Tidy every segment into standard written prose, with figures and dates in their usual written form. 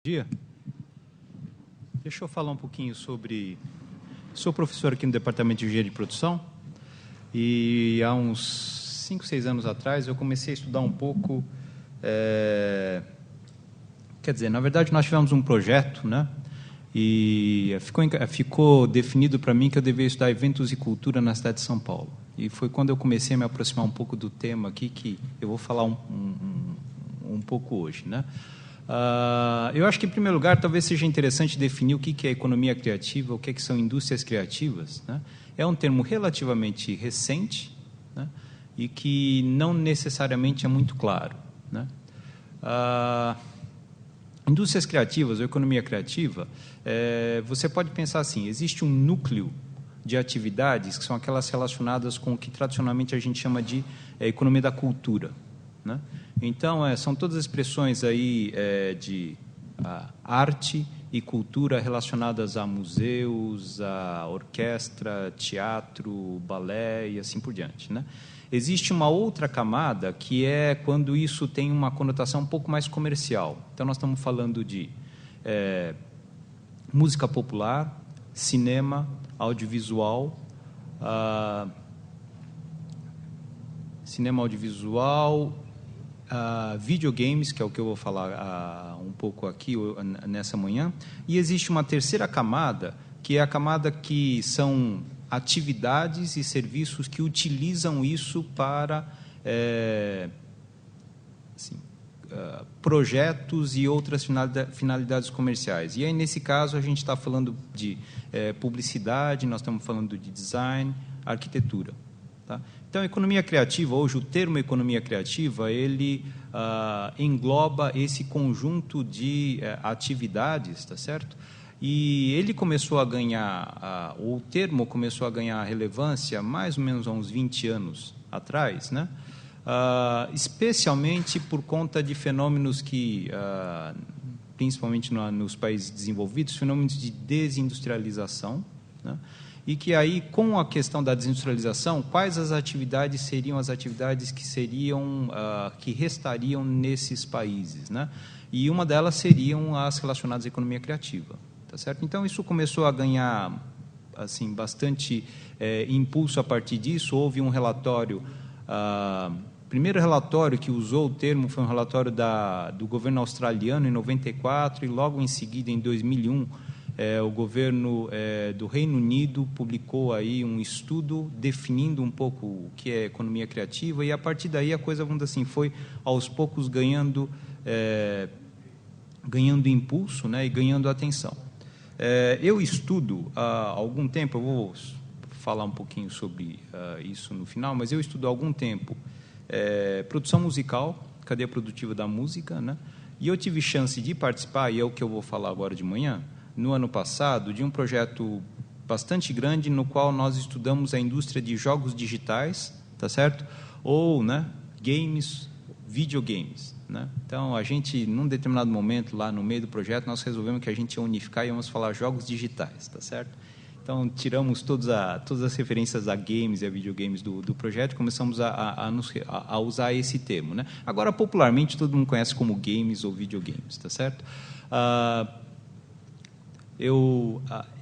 Dia. Deixa eu falar um pouquinho sobre... Sou professor aqui no Departamento de Engenharia de Produção e há uns 5, 6 anos atrás eu comecei a estudar um pouco... Quer dizer, na verdade, nós tivemos um projeto, né? E ficou definido para mim que eu deveria estudar eventos e cultura na cidade de São Paulo. E foi quando eu comecei a me aproximar um pouco do tema aqui que eu vou falar um pouco hoje, né? Eu acho que, em primeiro lugar, talvez seja interessante definir o que é economia criativa, o que são indústrias criativas, né? É um termo relativamente recente, né? E que não necessariamente é muito claro, né? Indústrias criativas ou economia criativa, você pode pensar assim, existe um núcleo de atividades que são aquelas relacionadas com o que tradicionalmente a gente chama de economia da cultura, né? Então, são todas as expressões aí de arte e cultura relacionadas a museus, a orquestra, teatro, balé e assim por diante, né? Existe uma outra camada que é quando isso tem uma conotação um pouco mais comercial. Então, nós estamos falando de música popular, cinema, audiovisual, videogames, que é o que eu vou falar um pouco aqui nessa manhã, e existe uma terceira camada, que é a camada que são atividades e serviços que utilizam isso para projetos e outras finalidades comerciais. E aí, nesse caso, a gente está falando de publicidade, nós estamos falando de design, arquitetura. Tá? Então, a economia criativa, hoje o termo economia criativa, ele engloba esse conjunto de atividades, tá certo? E ele começou a ganhar, o termo começou a ganhar relevância mais ou menos há uns 20 anos atrás, né? Especialmente por conta de fenômenos que, principalmente nos países desenvolvidos, fenômenos de desindustrialização, né? E que aí, com a questão da desindustrialização, quais as atividades seriam as atividades que seriam que restariam nesses países, né? E uma delas seriam as relacionadas à economia criativa, tá certo? Então isso começou a ganhar assim bastante impulso a partir disso. Houve um relatório, o primeiro relatório que usou o termo foi um relatório do governo australiano em 94 e logo em seguida em 2001 o governo do Reino Unido publicou aí um estudo definindo um pouco o que é economia criativa, e a partir daí a coisa, vamos dizer assim, foi aos poucos ganhando impulso, né, e ganhando atenção. Eu estudo há algum tempo, eu vou falar um pouquinho sobre isso no final, mas eu estudo há algum tempo produção musical, cadeia produtiva da música, né, e eu tive chance de participar, e é o que eu vou falar agora de manhã, no ano passado, de um projeto bastante grande no qual nós estudamos a indústria de jogos digitais, tá certo? Ou, né, games, videogames, né? Então, a gente, num determinado momento, lá no meio do projeto, nós resolvemos que a gente ia unificar e íamos falar jogos digitais, tá certo? Então, tiramos todas as referências a games e a videogames do projeto e começamos a usar esse termo, né? Agora, popularmente, todo mundo conhece como games ou videogames, tá certo?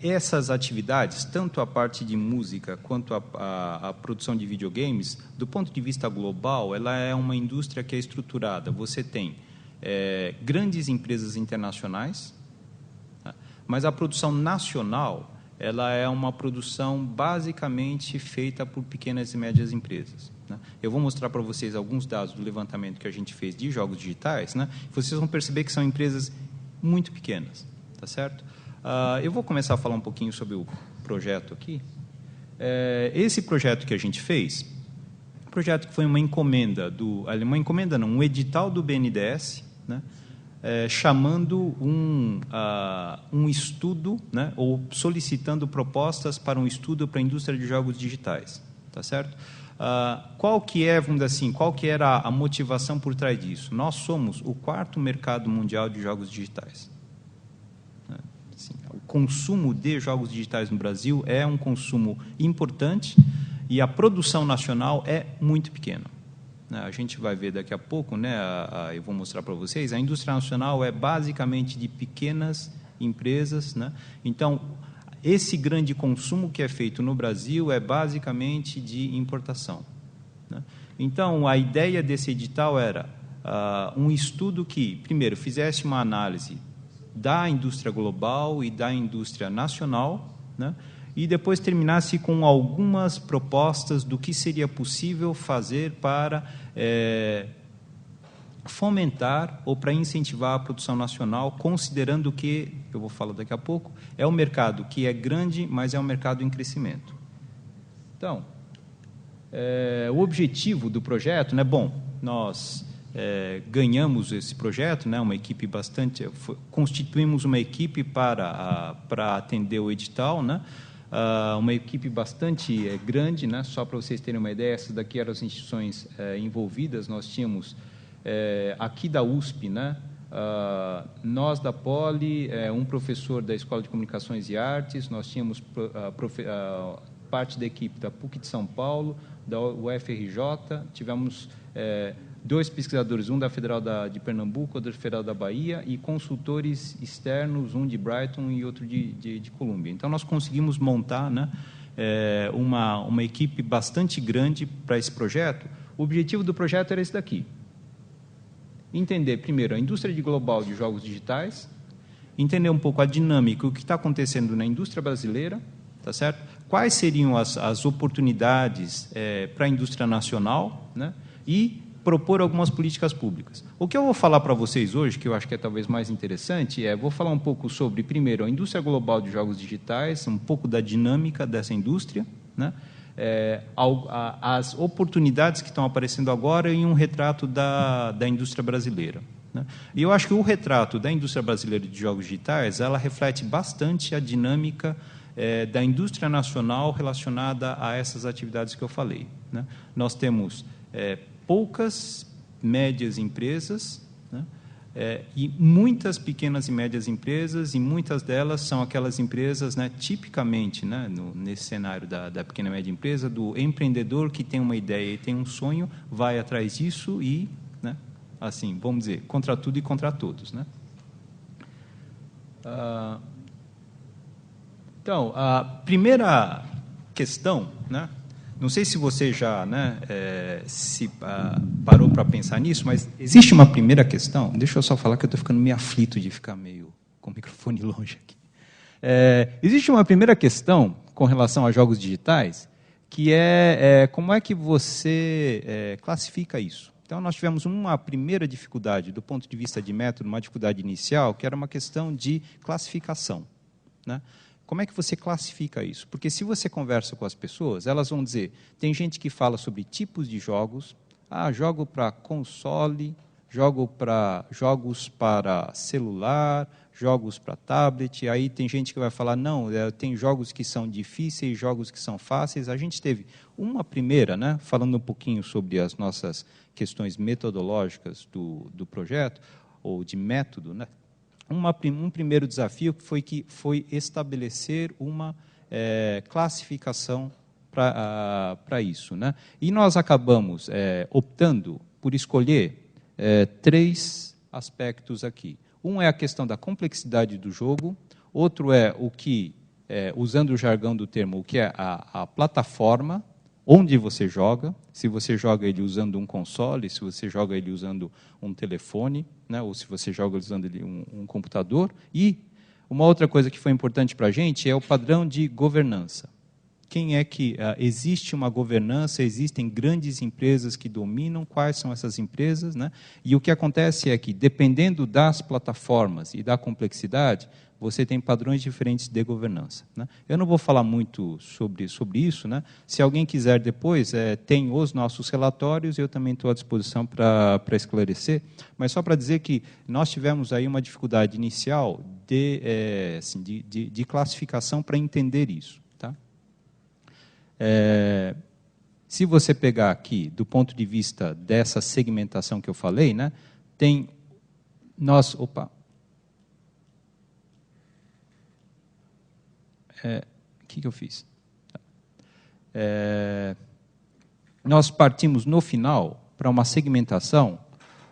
Essas atividades, tanto a parte de música quanto a produção de videogames, do ponto de vista global, ela é uma indústria que é estruturada. Você tem grandes empresas internacionais, tá? Mas a produção nacional, ela é uma produção basicamente feita por pequenas e médias empresas, né? Eu vou mostrar para vocês alguns dados do levantamento que a gente fez de jogos digitais, né? Vocês vão perceber que são empresas muito pequenas, tá certo? Eu vou começar a falar um pouquinho sobre o projeto aqui. Esse projeto que a gente fez, um projeto que foi uma encomenda um edital do BNDES, né, chamando um estudo, né, ou solicitando propostas para um estudo para a indústria de jogos digitais, tá certo? Qual que é, vamos dizer assim, qual que era a motivação por trás disso? Nós somos o 4º mercado mundial de jogos digitais. O consumo de jogos digitais no Brasil é um consumo importante e a produção nacional é muito pequena, né? A gente vai ver daqui a pouco, né? Eu vou mostrar para vocês. A indústria nacional é basicamente de pequenas empresas, né? Então, esse grande consumo que é feito no Brasil é basicamente de importação, né? Então, a ideia desse edital era um estudo que, primeiro, fizesse uma análise da indústria global e da indústria nacional, né? E depois terminasse com algumas propostas do que seria possível fazer para fomentar ou para incentivar a produção nacional, considerando que, eu vou falar daqui a pouco, é um mercado que é grande, mas é um mercado em crescimento. Então, o objetivo do projeto, né? Bom, nós ganhamos esse projeto, né? Uma equipe constituímos uma equipe para atender o edital, né? Uma equipe bastante grande, né? Só para vocês terem uma ideia, essas daqui eram as instituições envolvidas. Nós tínhamos aqui da USP, né? Nós da Poli, um professor da Escola de Comunicações e Artes, nós tínhamos parte da equipe da PUC de São Paulo, da UFRJ, tivemos 2 pesquisadores, um da Federal de Pernambuco, outro da Federal da Bahia, e consultores externos, um de Brighton e outro de Colômbia. Então, nós conseguimos montar, né, uma equipe bastante grande para esse projeto. O objetivo do projeto era esse daqui. Entender, primeiro, a indústria global de jogos digitais, entender um pouco a dinâmica, o que está acontecendo na indústria brasileira, tá certo? Quais seriam as oportunidades para a indústria nacional, né? E propor algumas políticas públicas. O que eu vou falar para vocês hoje, que eu acho que é talvez mais interessante, vou falar um pouco sobre, primeiro, a indústria global de jogos digitais, um pouco da dinâmica dessa indústria, né? As oportunidades que estão aparecendo agora e um retrato da indústria brasileira, né? E eu acho que o retrato da indústria brasileira de jogos digitais, ela reflete bastante a dinâmica da indústria nacional relacionada a essas atividades que eu falei, né? Nós temos poucas médias empresas, né? E muitas pequenas e médias empresas, e muitas delas são aquelas empresas, né, tipicamente, né, nesse cenário da pequena e média empresa, do empreendedor que tem uma ideia e tem um sonho, vai atrás disso e, né, assim, vamos dizer, contra tudo e contra todos, né? Então, a primeira questão, né? Não sei se você já, né, parou para pensar nisso, mas existe uma primeira questão. Deixa eu só falar que eu estou ficando meio aflito de ficar meio com o microfone longe aqui. Existe uma primeira questão com relação a jogos digitais, que como é que você classifica isso? Então, nós tivemos uma primeira dificuldade, do ponto de vista de método, uma dificuldade inicial, que era uma questão de classificação, né? Como é que você classifica isso? Porque se você conversa com as pessoas, elas vão dizer, tem gente que fala sobre tipos de jogos, jogo para console, jogos para celular, jogos para tablet, aí tem gente que vai falar, não, tem jogos que são difíceis, jogos que são fáceis. A gente teve uma primeira, né, falando um pouquinho sobre as nossas questões metodológicas do projeto, ou de método, né? Um primeiro desafio foi estabelecer uma classificação para isso, né? E nós acabamos optando por escolher 3 aspectos aqui. Um é a questão da complexidade do jogo, outro é usando o jargão do termo, o que é a plataforma onde você joga, se você joga ele usando um console, se você joga ele usando um telefone, né, ou se você joga usando ele um computador. E uma outra coisa que foi importante para a gente é o padrão de governança. Quem é que existe uma governança, existem grandes empresas que dominam, quais são essas empresas, né? E o que acontece é que, dependendo das plataformas e da complexidade, você tem padrões diferentes de governança, né? Eu não vou falar muito sobre isso, né? Se alguém quiser depois, tem os nossos relatórios, eu também estou à disposição para esclarecer, mas só para dizer que nós tivemos aí uma dificuldade inicial de classificação para entender isso. Se você pegar aqui, do ponto de vista dessa segmentação que eu falei, né, tem nós... Opa! O que eu fiz? Nós partimos no final uma segmentação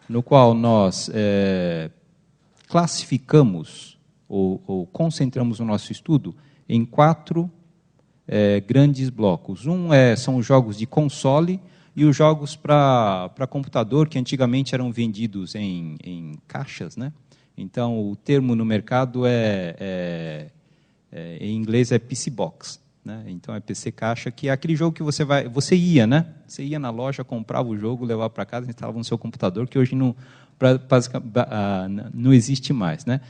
no qual nós classificamos ou concentramos o nosso estudo em 4 grandes blocos. São os jogos de console e os jogos para computador, que antigamente eram vendidos em caixas, né? Então, o termo no mercado em inglês é PC Box, né? Então, é PC caixa, que é aquele jogo que você ia, né? Você ia na loja, comprava o jogo, levava para casa, instalava no seu computador, que hoje não existe mais, né?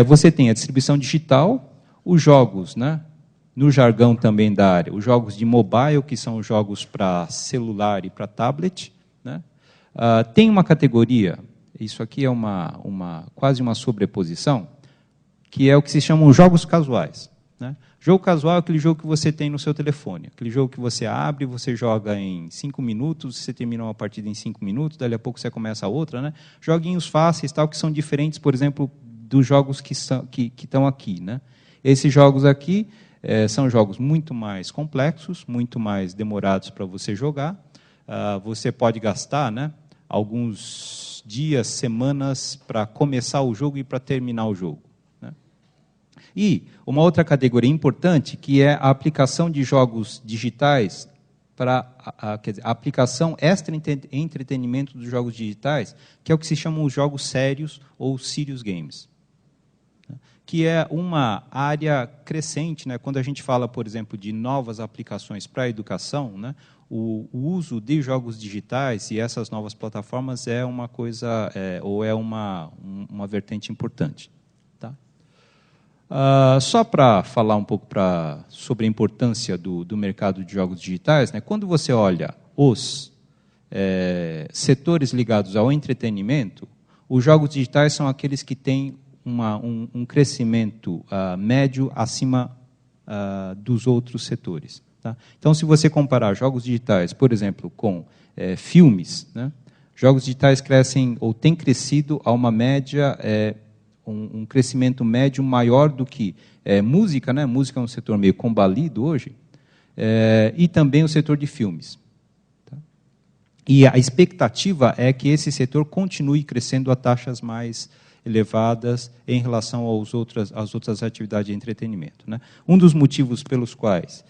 Você tem a distribuição digital, os jogos, né? No jargão também da área, os jogos de mobile, que são os jogos para celular e para tablet, né? Tem uma categoria, isso aqui é quase uma sobreposição, que é o que se chamam jogos casuais, né? Jogo casual é aquele jogo que você tem no seu telefone, aquele jogo que você abre, você joga em 5 minutos, você termina uma partida em 5 minutos, dali a pouco você começa a outra, né? Joguinhos fáceis, tal, que são diferentes, por exemplo, dos jogos que estão aqui, né? Esses jogos aqui são jogos muito mais complexos, muito mais demorados para você jogar. Você pode gastar, né, alguns dias, semanas para começar o jogo e para terminar o jogo, né? E uma outra categoria importante, que é a aplicação de jogos digitais quer dizer, a aplicação extra-entretenimento dos jogos digitais, que é o que se chamam os jogos sérios ou serious games, que é uma área crescente, né? Quando a gente fala, por exemplo, de novas aplicações para a educação, né? O uso de jogos digitais e essas novas plataformas é uma coisa, uma vertente importante. Tá? Só para falar um pouco sobre a importância do mercado de jogos digitais, né? Quando você olha os setores ligados ao entretenimento, os jogos digitais são aqueles que têm um crescimento médio acima dos outros setores. Tá? Então, se você comparar jogos digitais, por exemplo, com filmes, né? Jogos digitais crescem ou têm crescido a uma média, um crescimento médio maior do que música, né? Música é um setor meio combalido hoje, e também o setor de filmes. Tá? E a expectativa é que esse setor continue crescendo a taxas mais elevadas em relação às outras atividades de entretenimento, né? Um dos motivos pelos quais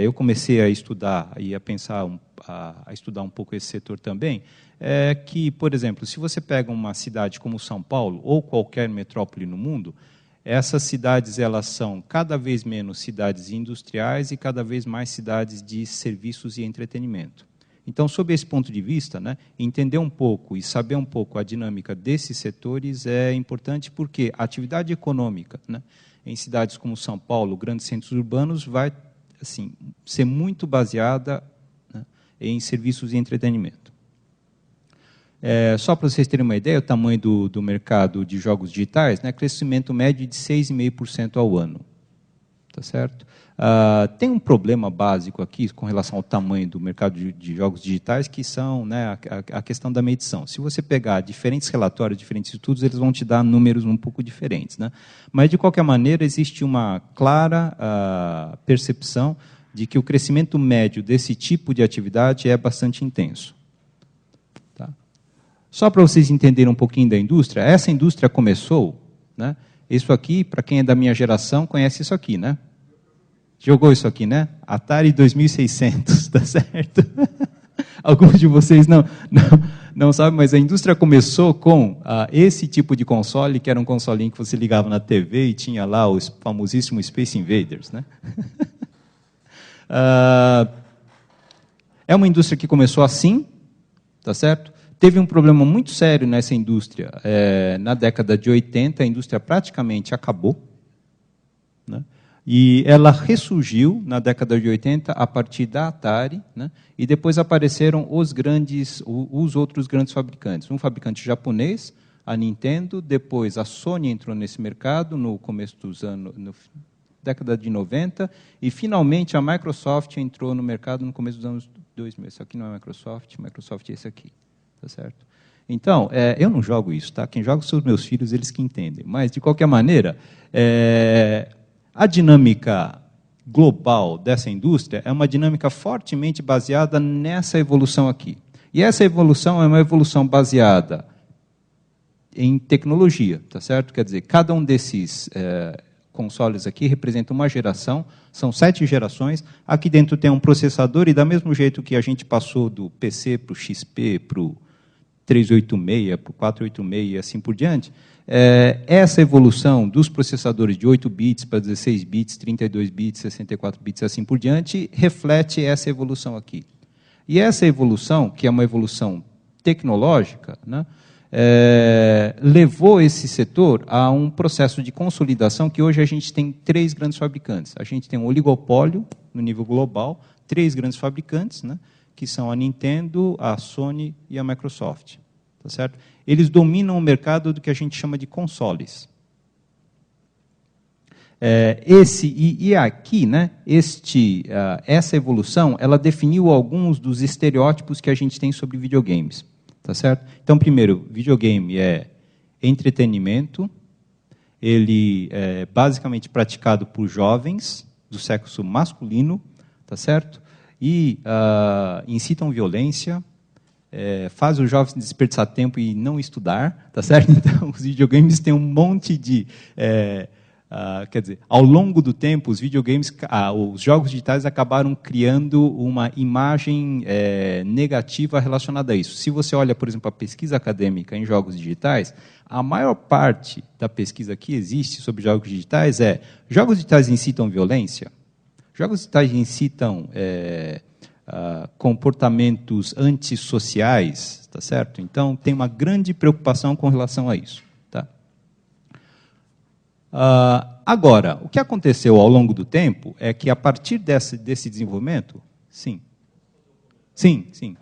eu comecei a estudar e a pensar, a estudar um pouco esse setor também, é que, por exemplo, se você pega uma cidade como São Paulo ou qualquer metrópole no mundo, essas cidades elas são cada vez menos cidades industriais e cada vez mais cidades de serviços e entretenimento. Então, sob esse ponto de vista, né, entender um pouco e saber um pouco a dinâmica desses setores é importante porque a atividade econômica, né, em cidades como São Paulo, grandes centros urbanos, vai ser muito baseada, né, em serviços e entretenimento. Só para vocês terem uma ideia, o tamanho do mercado de jogos digitais, né, crescimento médio de 6,5% ao ano. Tá certo? Tem um problema básico aqui com relação ao tamanho do mercado de jogos digitais, que são, né, a questão da medição. Se você pegar diferentes relatórios, diferentes estudos, eles vão te dar números um pouco diferentes, né? Mas, de qualquer maneira, existe uma clara percepção de que o crescimento médio desse tipo de atividade é bastante intenso. Tá? Só para vocês entenderem um pouquinho da indústria, essa indústria começou, né? Isso aqui, para quem é da minha geração, conhece isso aqui, né? Jogou isso aqui, né? Atari 2600, tá certo? Alguns de vocês não sabem, mas a indústria começou com esse tipo de console, que era um consolinho que você ligava na TV e tinha lá o famosíssimo Space Invaders, né? É uma indústria que começou assim, tá certo? Teve um problema muito sério nessa indústria. Na década de 80, a indústria praticamente acabou, né? E ela ressurgiu na década de 80 a partir da Atari, né? E depois apareceram os outros grandes fabricantes. Um fabricante japonês, a Nintendo, depois a Sony entrou nesse mercado no começo dos anos, década de 90, e finalmente a Microsoft entrou no mercado no começo dos anos 2000. Isso aqui não é Microsoft é esse aqui. Tá certo? Então, eu não jogo isso, tá? Quem joga são os meus filhos, eles que entendem. Mas, de qualquer maneira, a dinâmica global dessa indústria é uma dinâmica fortemente baseada nessa evolução aqui. E essa evolução é uma evolução baseada em tecnologia, tá certo? Quer dizer, cada um desses consoles aqui representa uma geração, são 7 gerações. Aqui dentro tem um processador, e da mesmo jeito que a gente passou do PC para o XP, para o 386, para o 486 e assim por diante, essa evolução dos processadores de 8 bits para 16 bits, 32 bits, 64 bits e assim por diante, reflete essa evolução aqui. E essa evolução, que é uma evolução tecnológica, né, levou esse setor a um processo de consolidação que hoje a gente tem 3 grandes fabricantes. A gente tem um oligopólio no nível global, 3 grandes fabricantes, né, que são a Nintendo, a Sony e a Microsoft. Tá certo? Eles dominam o mercado do que a gente chama de consoles. Aqui, né, essa evolução, ela definiu alguns dos estereótipos que a gente tem sobre videogames. Tá certo? Então, primeiro, videogame é entretenimento, ele é basicamente praticado por jovens do sexo masculino, tá certo? E incitam violência, faz os jovens desperdiçar tempo e não estudar, tá certo? Então, os videogames têm um monte de... quer dizer, ao longo do tempo, os jogos digitais acabaram criando uma imagem negativa relacionada a isso. Se você olha, por exemplo, a pesquisa acadêmica em jogos digitais, a maior parte da pesquisa que existe sobre jogos digitais jogos digitais incitam violência? Jogos digitais incitam comportamentos antissociais, tá certo? Então, tem uma grande preocupação com relação a isso. Agora, o que aconteceu ao longo do tempo é que, a partir desse desenvolvimento... Sim. Sim, sim.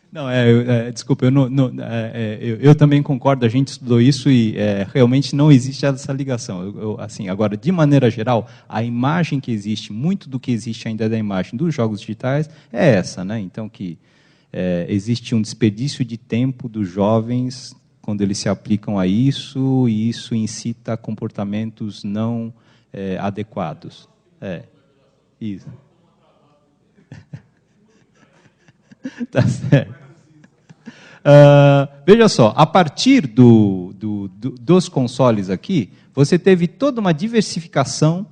Não, desculpa, eu também concordo, a gente estudou isso e realmente não existe essa ligação. Assim, agora, de maneira geral, a imagem que existe, muito do que existe ainda da imagem dos jogos digitais é essa, né? Então, que existe um desperdício de tempo dos jovens quando eles se aplicam a isso, e isso incita a comportamentos não adequados. Isso. Tá certo. Veja só, a partir dos consoles aqui, você teve toda uma diversificação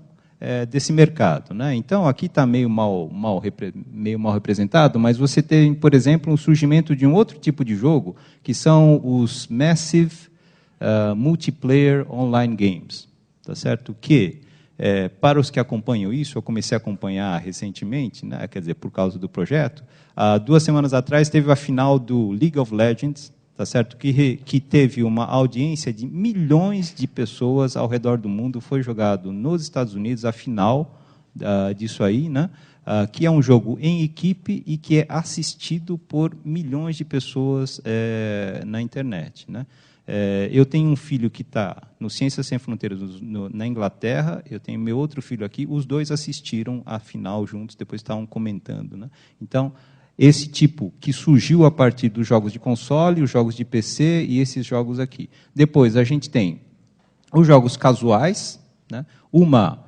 desse mercado, né? Então, aqui está meio mal representado, mas você tem, por exemplo, o surgimento de um outro tipo de jogo, que são os Massive Multiplayer Online Games. Tá certo? Que, para os que acompanham isso, eu comecei a acompanhar recentemente, né, quer dizer, por causa do projeto. 2 semanas atrás teve a final do League of Legends, tá certo? Que teve uma audiência de milhões de pessoas ao redor do mundo. Foi jogado nos Estados Unidos a final disso aí, né? Que é um jogo em equipe e que é assistido por milhões de pessoas na internet, né? Eu tenho um filho que está no Ciências Sem Fronteiras na Inglaterra, eu tenho meu outro filho aqui, os dois assistiram à final juntos, depois estavam comentando, né? Então, esse tipo que surgiu a partir dos jogos de console, os jogos de PC e esses jogos aqui. Depois, a gente tem os jogos casuais, né? Uma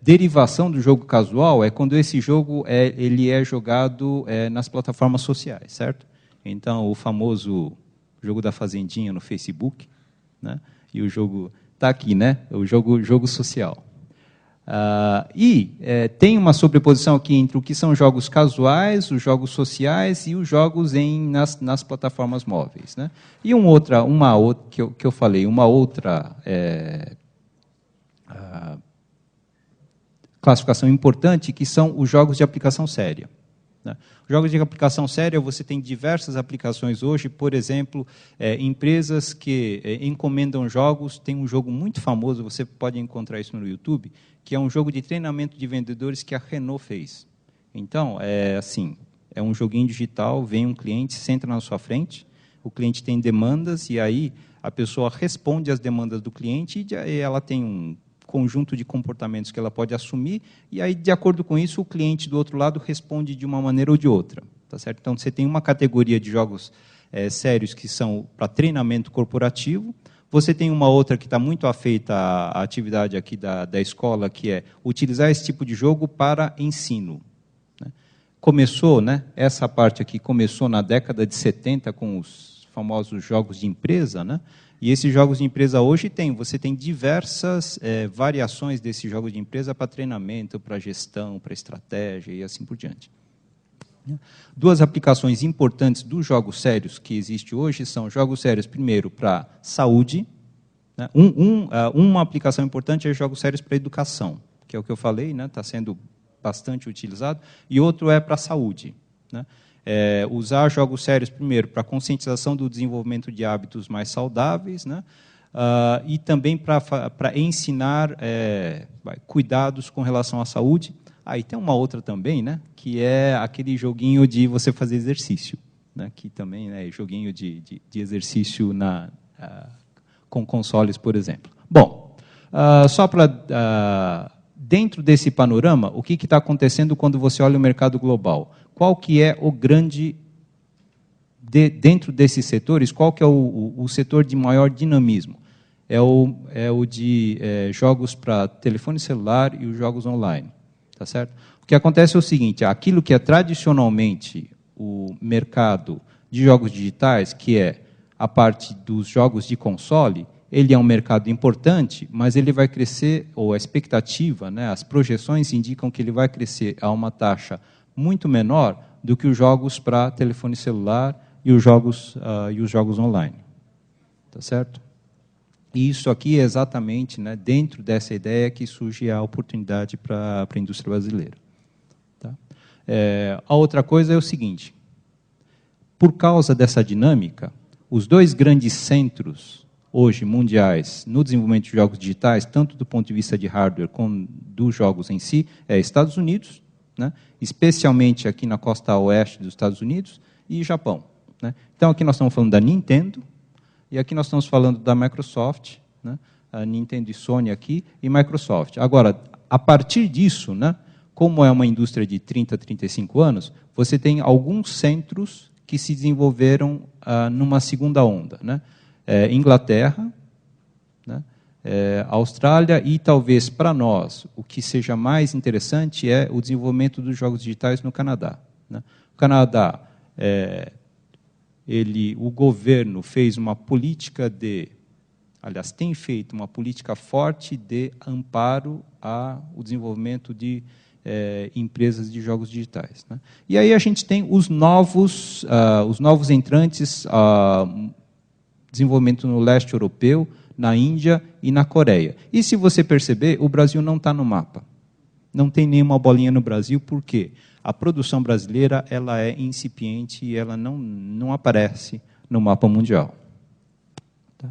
derivação do jogo casual é quando esse jogo ele é jogado nas plataformas sociais, certo? Então, o famoso jogo da Fazendinha no Facebook, né? E o jogo está aqui, né? O jogo social. Tem uma sobreposição aqui entre o que são jogos casuais, os jogos sociais e os jogos nas plataformas móveis, né? E uma outra que eu falei, uma outra classificação importante, que são os jogos de aplicação séria, né? Jogos de aplicação séria, você tem diversas aplicações hoje, por exemplo, empresas que encomendam jogos. Tem um jogo muito famoso, você pode encontrar isso no YouTube, que é um jogo de treinamento de vendedores que a Renault fez. Então, assim, É um joguinho digital, vem um cliente, senta na sua frente, o cliente tem demandas, e aí a pessoa responde às demandas do cliente, e ela tem um conjunto de comportamentos que ela pode assumir, e aí, de acordo com isso, o cliente do outro lado responde de uma maneira ou de outra. Tá certo? Então, você tem uma categoria de jogos sérios que são para treinamento corporativo, você tem uma outra que está muito afeita à atividade aqui da escola, que é utilizar esse tipo de jogo para ensino. Começou, né, essa parte aqui começou na década de 70 com os famosos jogos de empresa, né? E esses jogos de empresa hoje você tem diversas variações desses jogos de empresa para treinamento, para gestão, para estratégia e assim por diante. Duas aplicações importantes dos jogos sérios que existem hoje são jogos sérios, primeiro, para saúde. Né? Uma aplicação importante é jogos sérios para educação, que é o que eu falei, né? Está sendo bastante utilizado, e outro é para saúde. Né? Usar jogos sérios, primeiro, para conscientização do desenvolvimento de hábitos mais saudáveis, né? E também para ensinar cuidados com relação à saúde. E tem uma outra também, né, que é aquele joguinho de você fazer exercício, né, que também é joguinho de exercício com consoles, por exemplo. Bom, só para... dentro desse panorama, o que está acontecendo quando você olha o mercado global? Qual que é o grande... dentro desses setores, qual que é o setor de maior dinamismo? É o de jogos para telefone celular e os jogos online. Tá certo? O que acontece é o seguinte, aquilo que é tradicionalmente o mercado de jogos digitais, que é a parte dos jogos de console, ele é um mercado importante, mas ele vai crescer, ou a expectativa, né, as projeções indicam que ele vai crescer a uma taxa muito menor do que os jogos para telefone celular e os jogos online. Tá certo? E isso aqui é exatamente, né, dentro dessa ideia que surge a oportunidade para a indústria brasileira. Tá? A outra coisa é o seguinte, por causa dessa dinâmica, os dois grandes centros, hoje, mundiais, no desenvolvimento de jogos digitais, tanto do ponto de vista de hardware como dos jogos em si, é Estados Unidos, né, especialmente aqui na costa oeste dos Estados Unidos, e Japão. Né? Então, aqui nós estamos falando da Nintendo, e aqui nós estamos falando da Microsoft, né? A Nintendo e Sony aqui, e Microsoft. Agora, a partir disso, né, como é uma indústria de 30, 35 anos, você tem alguns centros que se desenvolveram numa segunda onda. Né? Inglaterra, né? Austrália e, talvez, para nós, o que seja mais interessante é o desenvolvimento dos jogos digitais no Canadá. Né? O Canadá... o governo fez uma política tem feito uma política forte de amparo ao desenvolvimento de empresas de jogos digitais. Né? E aí a gente tem os novos entrantes, desenvolvimento no leste europeu, na Índia e na Coreia. E se você perceber, o Brasil não está no mapa. Não tem nenhuma bolinha no Brasil, por quê? A produção brasileira ela é incipiente e ela não aparece no mapa mundial. Tá?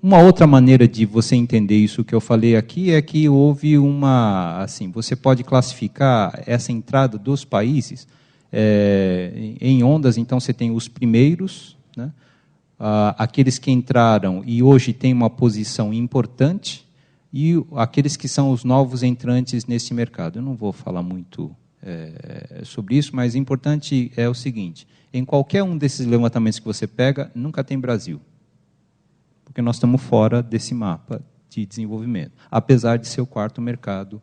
Uma outra maneira de você entender isso que eu falei aqui é que houve você pode classificar essa entrada dos países em ondas. Então, você tem os primeiros, né? Aqueles que entraram e hoje têm uma posição importante, e aqueles que são os novos entrantes nesse mercado. Eu não vou falar muito sobre isso, mas o importante é o seguinte, em qualquer um desses levantamentos que você pega, nunca tem Brasil, porque nós estamos fora desse mapa de desenvolvimento, apesar de ser o quarto mercado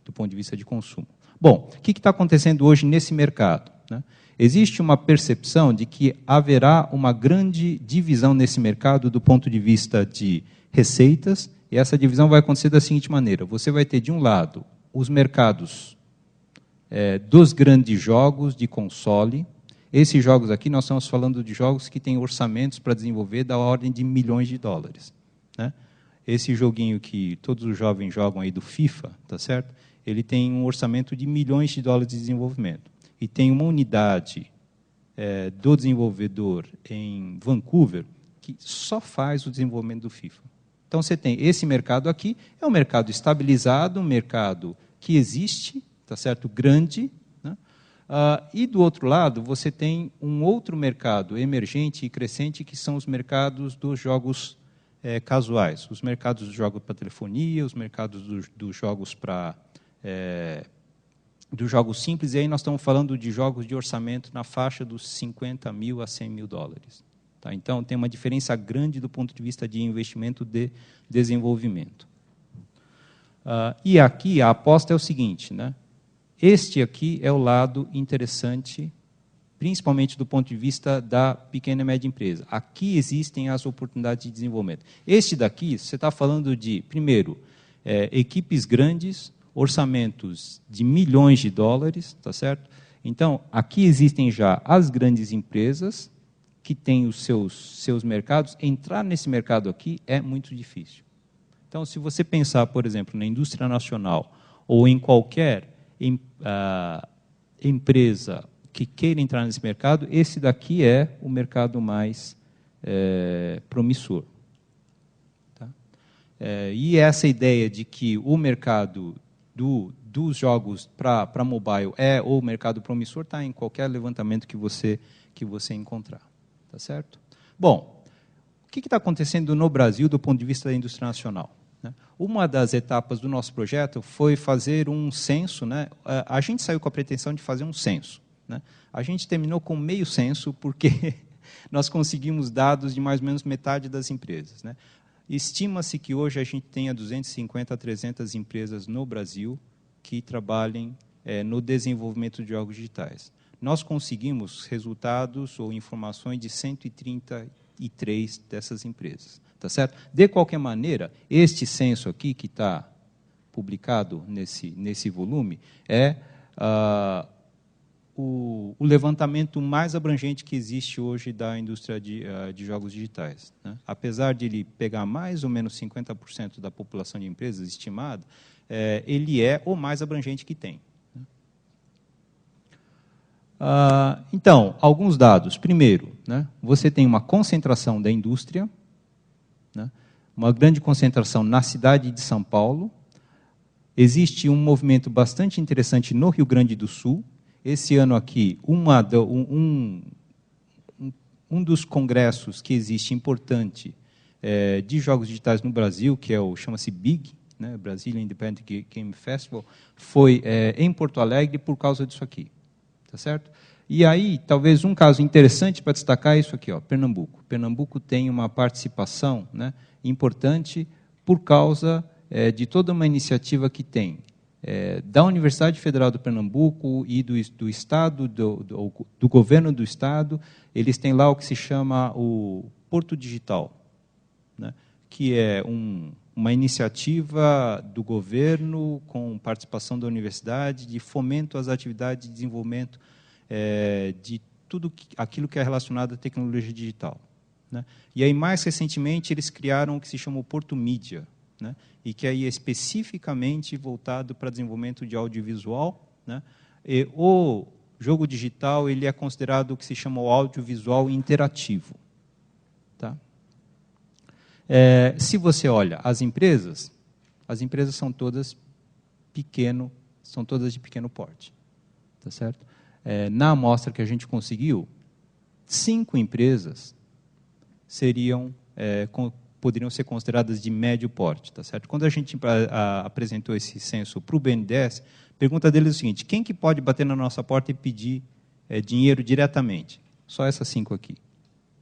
do ponto de vista de consumo. Bom, o que está acontecendo hoje nesse mercado? Né? Existe uma percepção de que haverá uma grande divisão nesse mercado do ponto de vista de receitas. E essa divisão vai acontecer da seguinte maneira. Você vai ter, de um lado, os mercados dos grandes jogos de console. Esses jogos aqui, nós estamos falando de jogos que têm orçamentos para desenvolver da ordem de milhões de dólares. Né? Esse joguinho que todos os jovens jogam aí do FIFA, tá certo? Ele tem um orçamento de milhões de dólares de desenvolvimento. E tem uma unidade do desenvolvedor em Vancouver que só faz o desenvolvimento do FIFA. Então, você tem esse mercado aqui, é um mercado estabilizado, um mercado que existe, tá certo? Grande, né? E, do outro lado, você tem um outro mercado emergente e crescente, que são os mercados dos jogos casuais, os mercados dos jogos para telefonia, os mercados dos jogos para dos jogos simples, e aí nós estamos falando de jogos de orçamento na faixa dos 50 mil a 100 mil dólares. Tá? Então, tem uma diferença grande do ponto de vista de investimento de desenvolvimento. E aqui a aposta é o seguinte, né? Este aqui é o lado interessante, principalmente do ponto de vista da pequena e média empresa. Aqui existem as oportunidades de desenvolvimento. Este daqui, você está falando de, primeiro, equipes grandes, orçamentos de milhões de dólares, tá certo? Então, aqui existem já as grandes empresas que têm os seus mercados. Entrar nesse mercado aqui é muito difícil. Então, se você pensar, por exemplo, na indústria nacional ou em qualquer empresa que queira entrar nesse mercado, esse daqui é o mercado mais promissor. Tá? E essa ideia de que o mercado dos jogos para mobile é o mercado promissor está em qualquer levantamento que você encontrar. Tá certo? Bom, o que está acontecendo no Brasil do ponto de vista da indústria nacional? Uma das etapas do nosso projeto foi fazer um censo. Né? A gente saiu com a pretensão de fazer um censo. Né? A gente terminou com meio censo, porque nós conseguimos dados de mais ou menos metade das empresas. Né? Estima-se que hoje a gente tenha 250 a 300 empresas no Brasil que trabalhem no desenvolvimento de jogos digitais. Nós conseguimos resultados ou informações de 133 dessas empresas. Tá certo? De qualquer maneira, este censo aqui, que está publicado nesse volume, é o levantamento mais abrangente que existe hoje da indústria de jogos digitais. Né? Apesar de ele pegar mais ou menos 50% da população de empresas estimada, ele é o mais abrangente que tem. Então, alguns dados. Primeiro, né, você tem uma concentração da indústria, né, uma grande concentração na cidade de São Paulo. Existe um movimento bastante interessante no Rio Grande do Sul. Esse ano aqui, um dos congressos que existe importante de jogos digitais no Brasil, que chama-se BIG, né, Brazilian Independent Game Festival, foi em Porto Alegre por causa disso aqui. Tá certo? E aí, talvez um caso interessante para destacar é isso aqui, ó, Pernambuco. Pernambuco tem uma participação, né, importante por causa de toda uma iniciativa que tem da Universidade Federal do Pernambuco e do Estado, do governo do Estado. Eles têm lá o que se chama o Porto Digital, né, que é uma iniciativa do governo com participação da universidade de fomento às atividades de desenvolvimento de tudo aquilo que é relacionado à tecnologia digital. Né? E aí, mais recentemente, eles criaram o que se chama o Porto Mídia, né? E que aí é especificamente voltado para desenvolvimento de audiovisual. Né? E o jogo digital ele é considerado o que se chama o audiovisual interativo. Tá? Se você olha as empresas são todas de pequeno porte. Tá certo? Na amostra que a gente conseguiu, 5 empresas poderiam ser consideradas de médio porte. Tá certo? Quando a gente apresentou esse censo para o BNDES, a pergunta deles é o seguinte: quem que pode bater na nossa porta e pedir dinheiro diretamente? Só essas 5 aqui.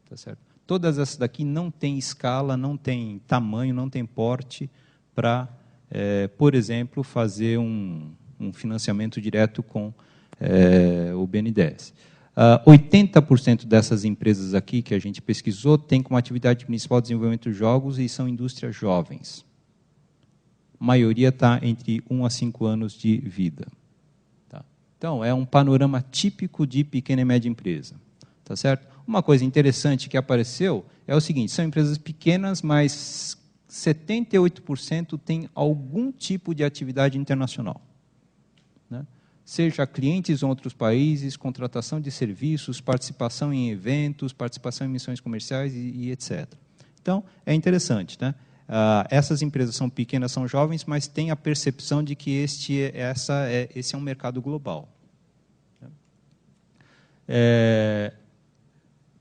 Tá certo? Todas essas daqui não têm escala, não têm tamanho, não têm porte para, por exemplo, fazer um financiamento direto com o BNDES. 80% dessas empresas aqui que a gente pesquisou têm como atividade principal desenvolvimento de jogos e são indústrias jovens. A maioria está entre 1 a 5 anos de vida. Tá? Então, é um panorama típico de pequena e média empresa. Tá certo? Uma coisa interessante que apareceu é o seguinte: são empresas pequenas, mas 78% têm algum tipo de atividade internacional. Né? Seja clientes em outros países, contratação de serviços, participação em eventos, participação em missões comerciais e etc. Então, é interessante. Né? Essas empresas são pequenas, são jovens, mas têm a percepção de que esse é um mercado global.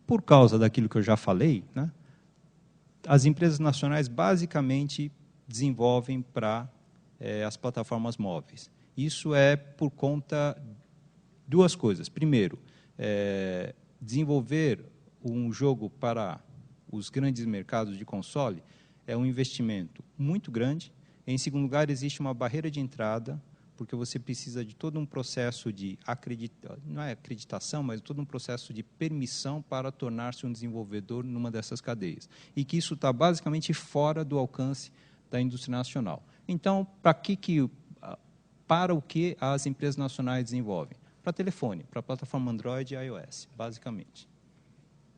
Por causa daquilo que eu já falei, né, as empresas nacionais basicamente desenvolvem para as plataformas móveis. Isso é por conta de duas coisas. Primeiro, desenvolver um jogo para os grandes mercados de console é um investimento muito grande. Em segundo lugar, existe uma barreira de entrada, porque você precisa de todo um processo de não é acreditação, mas todo um processo de permissão para tornar-se um desenvolvedor numa dessas cadeias. E que isso está basicamente fora do alcance da indústria nacional. Então, para o que as empresas nacionais desenvolvem? Para telefone, para plataforma Android e iOS, basicamente.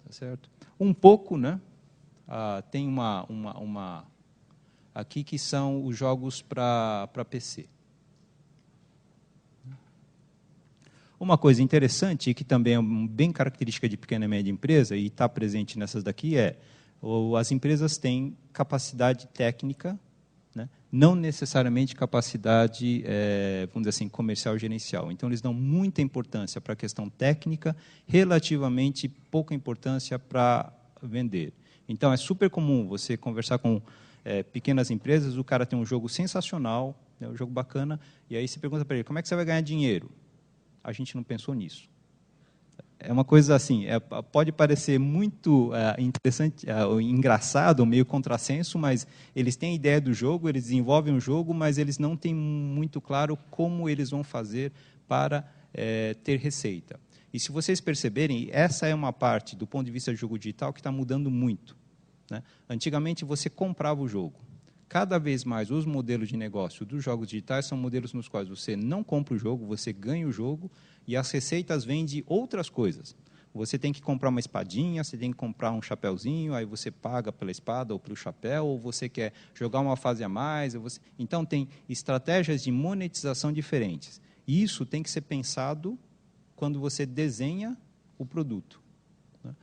Tá certo? Um pouco, né? Tem uma aqui que são os jogos para PC. Uma coisa interessante, e que também é bem característica de pequena e média empresa, e está presente nessas daqui, as empresas têm capacidade técnica, né, não necessariamente capacidade, vamos dizer assim, comercial gerencial. Então, eles dão muita importância para a questão técnica, relativamente pouca importância para vender. Então, é super comum você conversar com pequenas empresas, o cara tem um jogo sensacional, né, um jogo bacana, e aí você pergunta para ele, como é que você vai ganhar dinheiro? A gente não pensou nisso. É uma coisa assim, pode parecer muito interessante, engraçado, meio contrassenso, mas eles têm a ideia do jogo, eles desenvolvem um jogo, mas eles não têm muito claro como eles vão fazer para ter receita. E se vocês perceberem, essa é uma parte, do ponto de vista do jogo digital, que está mudando muito, né? Antigamente, você comprava o jogo. Cada vez mais, os modelos de negócio dos jogos digitais são modelos nos quais você não compra o jogo, você ganha o jogo e as receitas vêm de outras coisas. Você tem que comprar uma espadinha, você tem que comprar um chapéuzinho, aí você paga pela espada ou pelo chapéu, ou você quer jogar uma fase a mais. Então, tem estratégias de monetização diferentes. E isso tem que ser pensado quando você desenha o produto, né?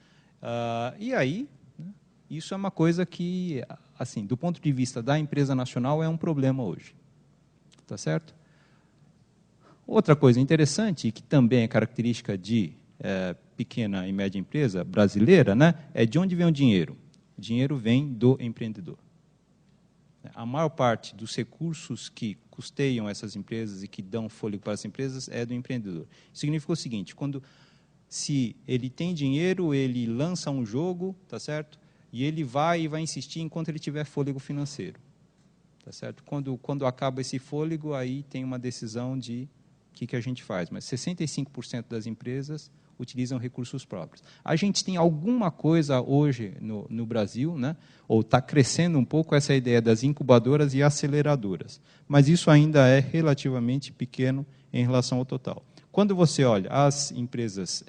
E aí, né, isso é uma coisa que, assim, do ponto de vista da empresa nacional, é um problema hoje. Tá certo? Outra coisa interessante, que também é característica de pequena e média empresa brasileira, né, é de onde vem o dinheiro. O dinheiro vem do empreendedor. A maior parte dos recursos que custeiam essas empresas e que dão fôlego para as empresas é do empreendedor. Significa o seguinte, se ele tem dinheiro, ele lança um jogo, tá certo? E ele vai insistir enquanto ele tiver fôlego financeiro. Tá certo? Quando acaba esse fôlego, aí tem uma decisão de o que a gente faz. Mas 65% das empresas utilizam recursos próprios. A gente tem alguma coisa hoje no Brasil, né? Ou está crescendo um pouco essa ideia das incubadoras e aceleradoras. Mas isso ainda é relativamente pequeno em relação ao total. Quando você olha as empresas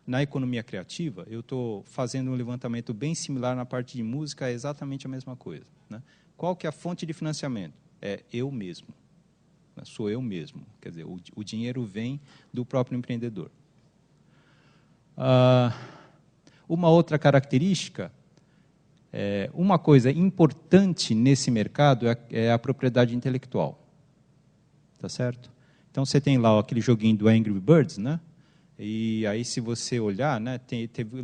na economia criativa, eu estou fazendo um levantamento bem similar na parte de música, é exatamente a mesma coisa, né? Qual que é a fonte de financiamento? É eu mesmo. Sou eu mesmo. Quer dizer, o dinheiro vem do próprio empreendedor. Uma outra característica, uma coisa importante nesse mercado é a propriedade intelectual. Tá certo? Então, você tem lá aquele joguinho do Angry Birds, né? E aí, se você olhar, né,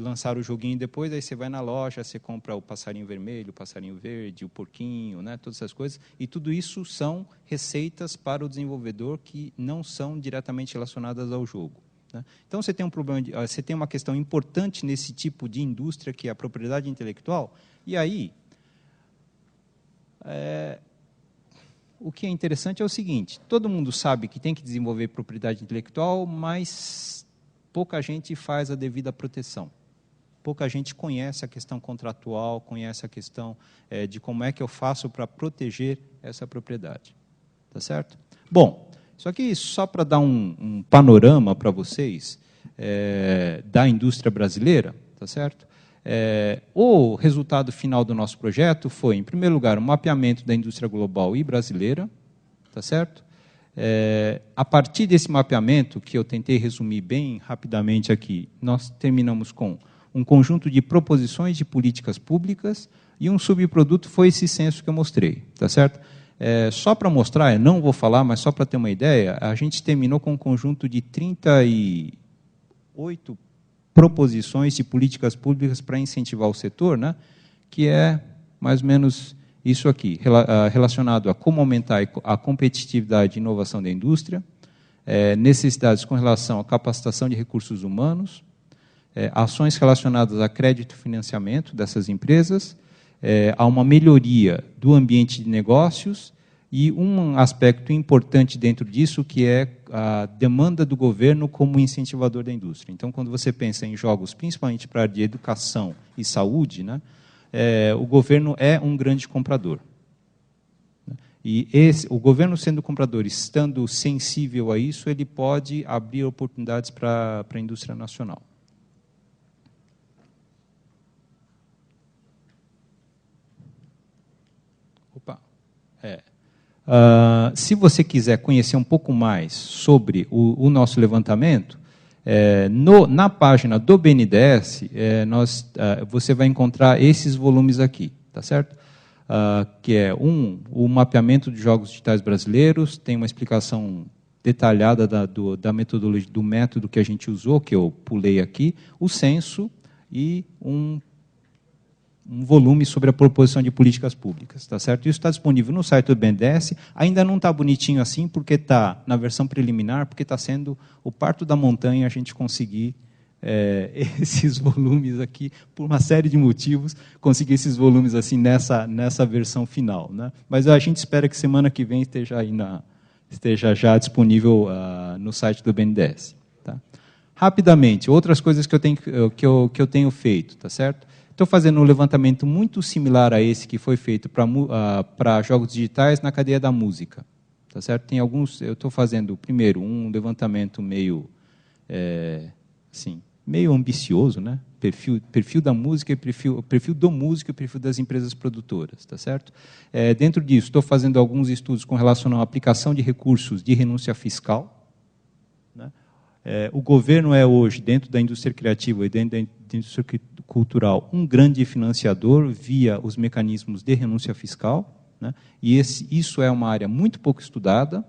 lançaram o joguinho depois, aí você vai na loja, você compra o passarinho vermelho, o passarinho verde, o porquinho, né, todas essas coisas, e tudo isso são receitas para o desenvolvedor que não são diretamente relacionadas ao jogo, né? Então, você tem você tem uma questão importante nesse tipo de indústria, que é a propriedade intelectual, e aí, o que é interessante é o seguinte, todo mundo sabe que tem que desenvolver propriedade intelectual, mas pouca gente faz a devida proteção. Pouca gente conhece a questão contratual, conhece a questão de como é que eu faço para proteger essa propriedade. Tá certo? Bom, isso aqui só para dar um panorama para vocês da indústria brasileira, tá certo? O resultado final do nosso projeto foi, em primeiro lugar, um mapeamento da indústria global e brasileira, tá certo? A partir desse mapeamento, que eu tentei resumir bem rapidamente aqui, nós terminamos com um conjunto de proposições de políticas públicas e um subproduto foi esse censo que eu mostrei, tá certo? Só para mostrar, eu não vou falar, mas só para ter uma ideia, a gente terminou com um conjunto de 38 proposições de políticas públicas para incentivar o setor, né, que é mais ou menos isso aqui, relacionado a como aumentar a competitividade e inovação da indústria, necessidades com relação à capacitação de recursos humanos, ações relacionadas a crédito e financiamento dessas empresas, a uma melhoria do ambiente de negócios e um aspecto importante dentro disso, que é a demanda do governo como incentivador da indústria. Então, quando você pensa em jogos, principalmente para a área de educação e saúde, né, o governo é um grande comprador. E o governo, sendo comprador, estando sensível a isso, ele pode abrir oportunidades para a indústria nacional. Opa. Se você quiser conhecer um pouco mais sobre o nosso levantamento, na página do BNDES, você vai encontrar esses volumes aqui, tá certo? Que é o mapeamento de jogos digitais brasileiros, tem uma explicação detalhada da metodologia, do método que a gente usou, que eu pulei aqui, o censo e um volume sobre a proposição de políticas públicas, tá certo? Isso está disponível no site do BNDES, ainda não está bonitinho assim, porque está na versão preliminar, porque está sendo o parto da montanha a gente conseguir esses volumes aqui, por uma série de motivos, conseguir esses volumes assim nessa versão final, né? Mas a gente espera que semana que vem esteja já disponível no site do BNDES. Tá? Rapidamente, outras coisas que eu tenho feito, tá certo? Estou fazendo um levantamento muito similar a esse que foi feito para jogos digitais na cadeia da música. Tá certo? Tem alguns, eu estou fazendo, primeiro, um levantamento meio ambicioso, né? Perfil da música, e perfil do músico e perfil das empresas produtoras. Tá certo? Dentro disso, estou fazendo alguns estudos com relação à aplicação de recursos de renúncia fiscal. Né? O governo é hoje, dentro da indústria criativa e dentro da indústria cultural, um grande financiador via os mecanismos de renúncia fiscal, né? E isso é uma área muito pouco estudada,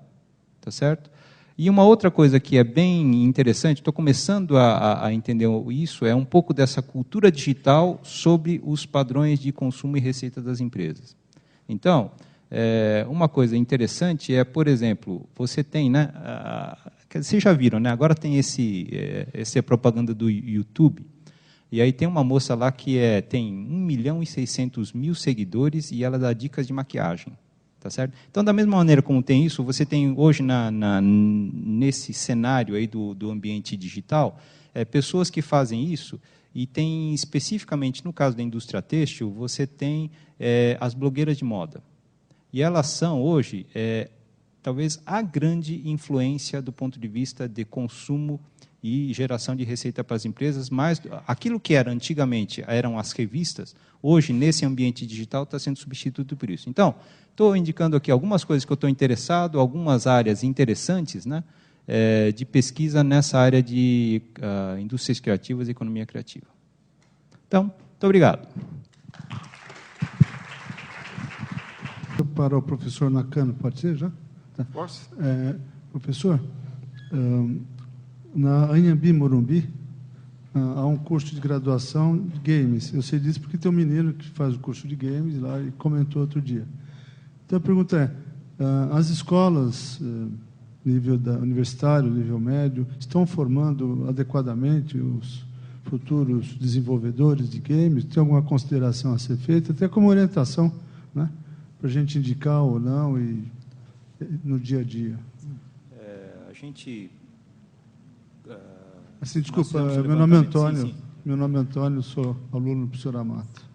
tá certo? E uma outra coisa que é bem interessante, estou começando a entender isso, é um pouco dessa cultura digital sobre os padrões de consumo e receita das empresas. Então, uma coisa interessante é, por exemplo, você tem, né, vocês já viram, né? Agora tem essa propaganda do YouTube. E aí tem uma moça lá que tem 1.600.000 seguidores e ela dá dicas de maquiagem. Tá certo? Então, da mesma maneira como tem isso, você tem hoje nesse cenário aí do ambiente digital, pessoas que fazem isso, e tem especificamente, no caso da indústria têxtil, você tem as blogueiras de moda. E elas são, hoje, talvez a grande influência do ponto de vista de consumo e geração de receita para as empresas, mas aquilo que era antigamente eram as revistas, hoje, nesse ambiente digital, está sendo substituído por isso. Então, estou indicando aqui algumas coisas que eu estou interessado, algumas áreas interessantes, né, de pesquisa nessa área de indústrias criativas e economia criativa. Então, muito obrigado. Para o professor Nakano, pode ser já? Tá. Posso? Professor, na Anhembi, Morumbi, há um curso de graduação de games. Eu sei disso porque tem um menino que faz o curso de games lá e comentou outro dia. Então, a pergunta é, as escolas, nível universitário, nível médio, estão formando adequadamente os futuros desenvolvedores de games? Tem alguma consideração a ser feita? Até como orientação, né, para a gente indicar ou não e no dia a dia. A gente... Assim, desculpa, meu nome é Antônio. Sim, sim. Meu nome é Antônio, sou aluno do professor Amato.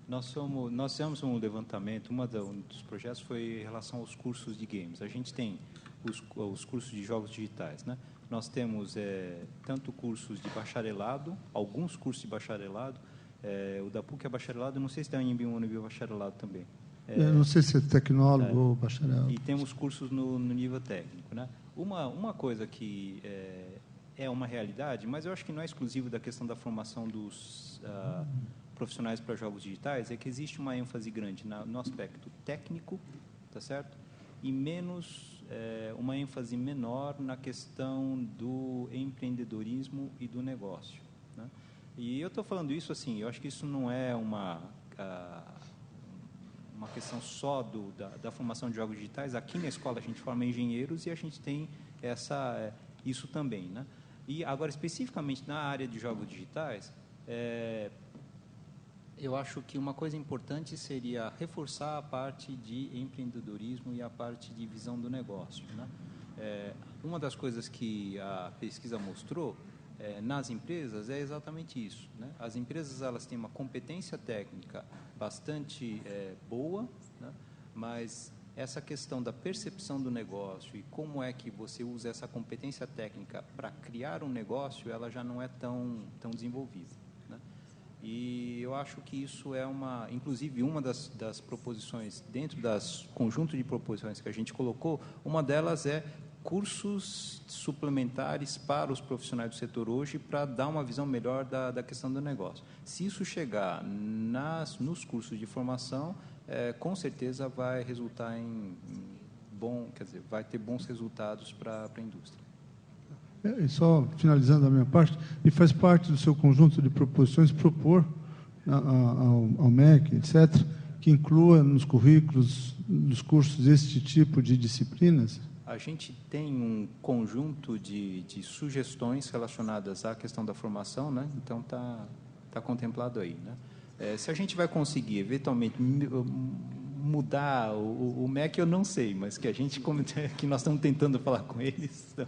Nós fizemos um levantamento, um dos projetos foi em relação aos cursos de games. A gente tem os cursos de jogos digitais, né? Nós temos tanto cursos de bacharelado, alguns cursos de bacharelado, o da PUC é bacharelado, não sei se da Anhembi é bacharelado também. Não sei se é tecnólogo ou bacharel. E temos cursos no nível técnico, né? Uma coisa que é uma realidade, mas eu acho que não é exclusivo da questão da formação dos profissionais para jogos digitais, é que existe uma ênfase grande no aspecto técnico tá certo? E menos, uma ênfase menor na questão do empreendedorismo e do negócio, né? E eu estou falando isso assim, eu acho que isso não é uma questão só da formação de jogos digitais. Aqui na escola a gente forma engenheiros e a gente tem isso também, né? E agora, especificamente na área de jogos digitais, eu acho que uma coisa importante seria reforçar a parte de empreendedorismo e a parte de visão do negócio, né? Uma das coisas que a pesquisa mostrou nas empresas é exatamente isso, né? As empresas, elas têm uma competência técnica bastante boa, né? Mas essa questão da percepção do negócio e como é que você usa essa competência técnica para criar um negócio, ela já não é tão desenvolvida, né? E eu acho que isso inclusive uma das proposições, dentro das conjunto de proposições que a gente colocou, uma delas é cursos suplementares para os profissionais do setor hoje, para dar uma visão melhor da questão do negócio. Se isso chegar nos cursos de formação, com certeza vai resultar vai ter bons resultados para a indústria. E só finalizando a minha parte, e faz parte do seu conjunto de proposições propor ao MEC, etc., que inclua nos currículos dos cursos este tipo de disciplinas? A gente tem um conjunto de sugestões relacionadas à questão da formação, né? Então tá contemplado aí, né? Se a gente vai conseguir eventualmente mudar o MEC, eu não sei, mas que nós estamos tentando falar com eles. Então...